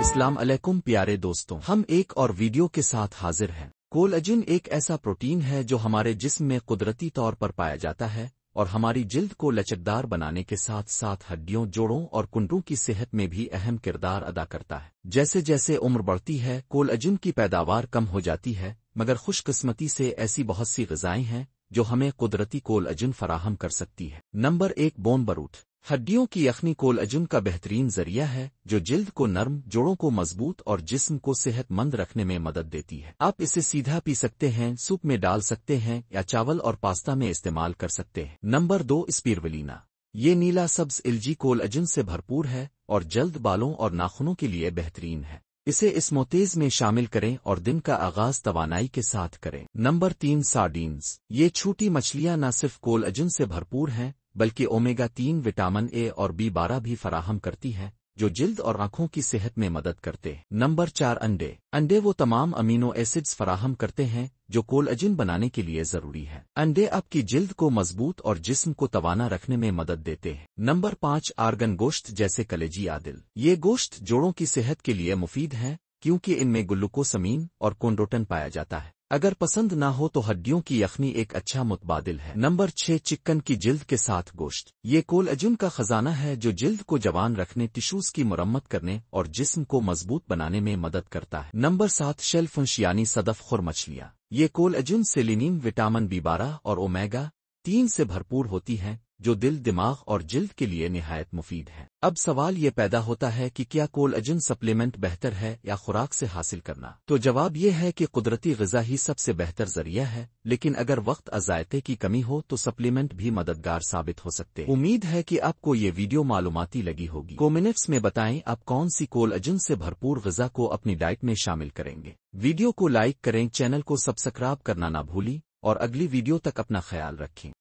السلام علیکم پیارے دوستوں، ہم ایک اور ویڈیو کے ساتھ حاضر ہیں۔ کولاجن ایک ایسا پروٹین ہے جو ہمارے جسم میں قدرتی طور پر پایا جاتا ہے اور ہماری جلد کو لچکدار بنانے کے ساتھ ساتھ ہڈیوں، جوڑوں اور کنڈوں کی صحت میں بھی اہم کردار ادا کرتا ہے۔ جیسے جیسے عمر بڑھتی ہے، کولاجن کی پیداوار کم ہو جاتی ہے، مگر خوش قسمتی سے ایسی بہت سی غذائیں ہیں جو ہمیں قدرتی کولاجن فراہم کر سکتی ہے۔ Number 1، bone broth. ہڈیوں کی یخنی کولاجن کا بہترین ذریعہ ہے جو جلد کو نرم، جوڑوں کو مضبوط اور جسم کو صحت مند رکھنے میں مدد دیتی ہے۔ آپ اسے سیدھا پی سکتے ہیں، سوپ میں ڈال سکتے ہیں یا چاول اور پاستا میں استعمال کر سکتے ہیں۔ نمبر 2، اسپیرولینا۔ یہ نیلا سبز الجی کولاجن سے بھرپور ہے اور جلد، بالوں اور ناخنوں کے لیے بہترین ہے۔ اسے اسموتیز میں شامل کریں اور دن کا آغاز توانائی کے ساتھ کریں۔ نمبر 3، سارڈینز۔ یہ چھوٹی مچھلیاں نہ صرف کولاجن سے بھرپور ہیں بلکہ اومیگا 3 وٹامن اے اور B12 بھی فراہم کرتی ہیں جو جلد اور آنکھوں کی صحت میں مدد کرتے ہیں۔ نمبر 4، انڈے۔ انڈے وہ تمام امینو ایسڈز فراہم کرتے ہیں جو کولاجن بنانے کے لیے ضروری ہے۔ انڈے آپ کی جلد کو مضبوط اور جسم کو توانا رکھنے میں مدد دیتے ہیں۔ نمبر 5، آرگن گوشت جیسے کلیجی عادل۔ یہ گوشت جوڑوں کی صحت کے لیے مفید ہے کیونکہ ان میں گلوکوسامین اور کونڈروٹن پایا جاتا ہے۔ اگر پسند نہ ہو تو ہڈیوں کی یخنی ایک اچھا متبادل ہے۔ نمبر 6، چکن کی جلد کے ساتھ گوشت۔ یہ کولاجن کا خزانہ ہے جو جلد کو جوان رکھنے، ٹشوز کی مرمت کرنے اور جسم کو مضبوط بنانے میں مدد کرتا ہے۔ نمبر 7، شیل فش یعنی صدف خور مچھلیاں۔ یہ کولاجن، سیلینیم، وٹامن B12 اور اومیگا 3 سے بھرپور ہوتی ہیں جو دل، دماغ اور جلد کے لیے نہایت مفید ہے۔ اب سوال یہ پیدا ہوتا ہے کہ کیا کولاجن سپلیمنٹ بہتر ہے یا خوراک سے حاصل کرنا؟ تو جواب یہ ہے کہ قدرتی غذا ہی سب سے بہتر ذریعہ ہے، لیکن اگر وقت ذائقے کی کمی ہو تو سپلیمنٹ بھی مددگار ثابت ہو سکتے ہیں۔ امید ہے کہ آپ کو یہ ویڈیو معلوماتی لگی ہوگی۔ کمنٹس میں بتائیں آپ کون سی کولاجن سے بھرپور غذا کو اپنی ڈائٹ میں شامل کریں گے۔ ویڈیو کو لائک کریں، چینل کو سبسکرائب کرنا نہ بھولیں اور اگلی ویڈیو تک اپنا خیال رکھیں۔